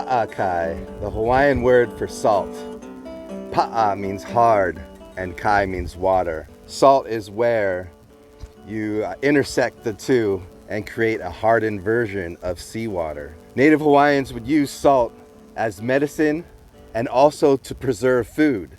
Pa'a kai, the Hawaiian word for salt. Pa'a means hard and kai means water. Salt is where you intersect the two and create a hardened version of seawater. Native Hawaiians would use salt as medicine and also to preserve food.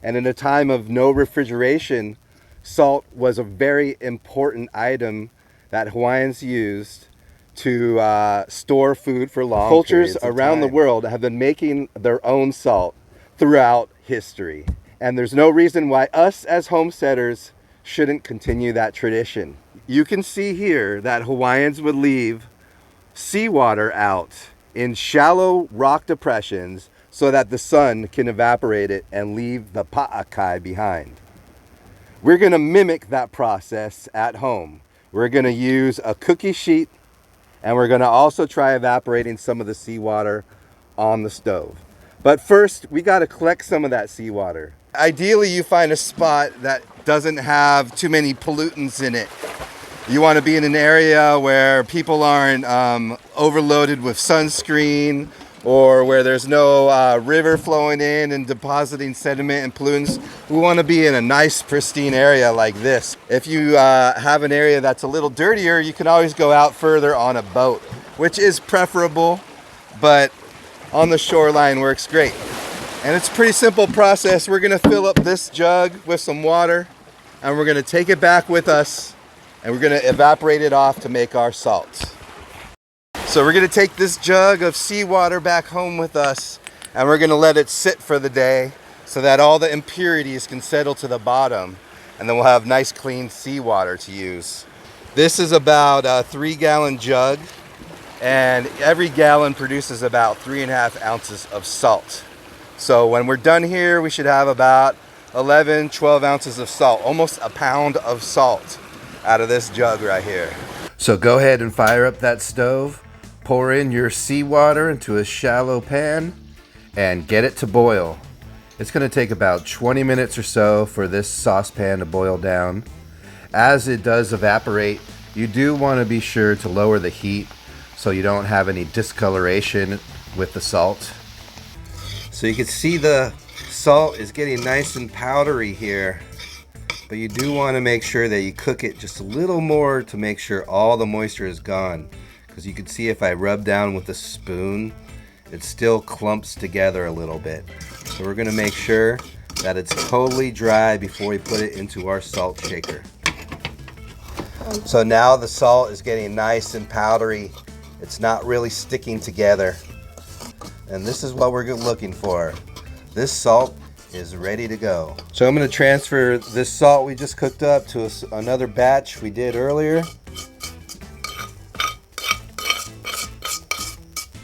And in a time of no refrigeration, salt was a very important item that Hawaiians used to store food for long periods of time. Cultures around the world have been making their own salt throughout history. And there's no reason why us as homesteaders shouldn't continue that tradition. You can see here that Hawaiians would leave seawater out in shallow rock depressions so that the sun can evaporate it and leave the pa'a kai behind. We're gonna mimic that process at home. We're gonna use a cookie sheet and we're gonna also try evaporating some of the seawater on the stove. But first, we gotta collect some of that seawater. Ideally, you find a spot that doesn't have too many pollutants in it. You want to be in an area where people aren't overloaded with sunscreen, or where there's no river flowing in and depositing sediment and pollutants. We want to be in a nice, pristine area like this. If you have an area that's a little dirtier, you can always go out further on a boat, which is preferable, but on the shoreline works great. And it's a pretty simple process. We're gonna fill up this jug with some water and we're gonna take it back with us and we're gonna evaporate it off to make our salt. So we're gonna take this jug of seawater back home with us and we're gonna let it sit for the day so that all the impurities can settle to the bottom, and then we'll have nice clean seawater to use. This is about a 3-gallon jug, and every gallon produces about 3.5 ounces of salt. So when we're done here, we should have about 11, 12 ounces of salt, almost a pound of salt out of this jug right here. So go ahead and fire up that stove, pour in your seawater into a shallow pan, and get it to boil. It's gonna take about 20 minutes or so for this saucepan to boil down. As it does evaporate, you do wanna be sure to lower the heat so you don't have any discoloration with the salt. So you can see the salt is getting nice and powdery here, but you do want to make sure that you cook it just a little more to make sure all the moisture is gone, because you can see if I rub down with a spoon, it still clumps together a little bit. So we're going to make sure that it's totally dry before we put it into our salt shaker. So now the salt is getting nice and powdery. It's not really sticking together. And this is what we're looking for. This salt is ready to go. So I'm going to transfer this salt we just cooked up to another batch we did earlier.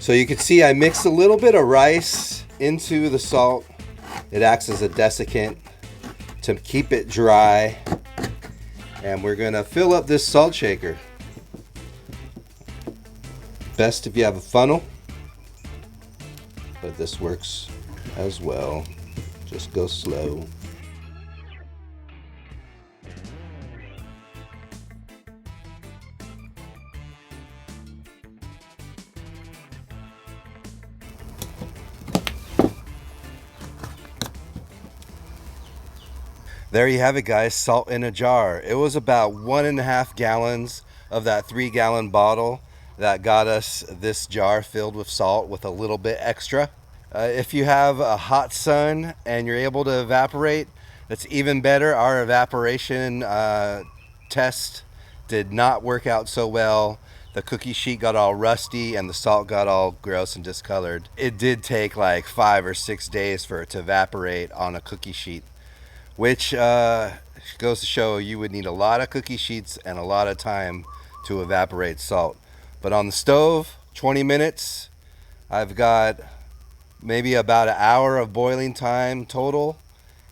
So you can see I mixed a little bit of rice into the salt. It acts as a desiccant to keep it dry. And we're going to fill up this salt shaker. Best if you have a funnel, but this works as well. Just go slow. There you have it, guys, salt in a jar. It was about 1.5 gallons of that 3-gallon bottle that got us this jar filled with salt with a little bit extra. If you have a hot sun and you're able to evaporate, that's even better. Our evaporation test did not work out so well. The cookie sheet got all rusty and the salt got all gross and discolored. It did take like 5 or 6 days for it to evaporate on a cookie sheet, which goes to show you would need a lot of cookie sheets and a lot of time to evaporate salt. But on the stove, 20 minutes, I've got maybe about an hour of boiling time total,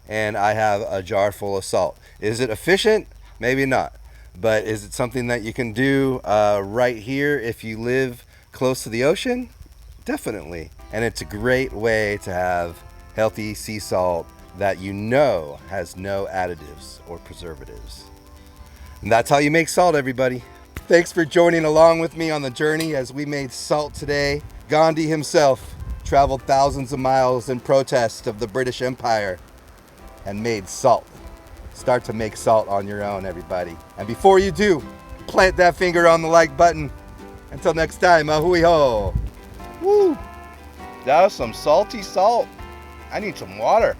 and I have a jar full of salt. Is it efficient? Maybe not. But is it something that you can do right here if you live close to the ocean? Definitely. And it's a great way to have healthy sea salt that you know has no additives or preservatives. And that's how you make salt, everybody. Thanks for joining along with me on the journey as we made salt today. Gandhi himself traveled thousands of miles in protest of the British Empire and made salt. Start to make salt on your own, everybody. And before you do, plant that finger on the like button. Until next time, ahui ho. Woo! That was some salty salt. I need some water.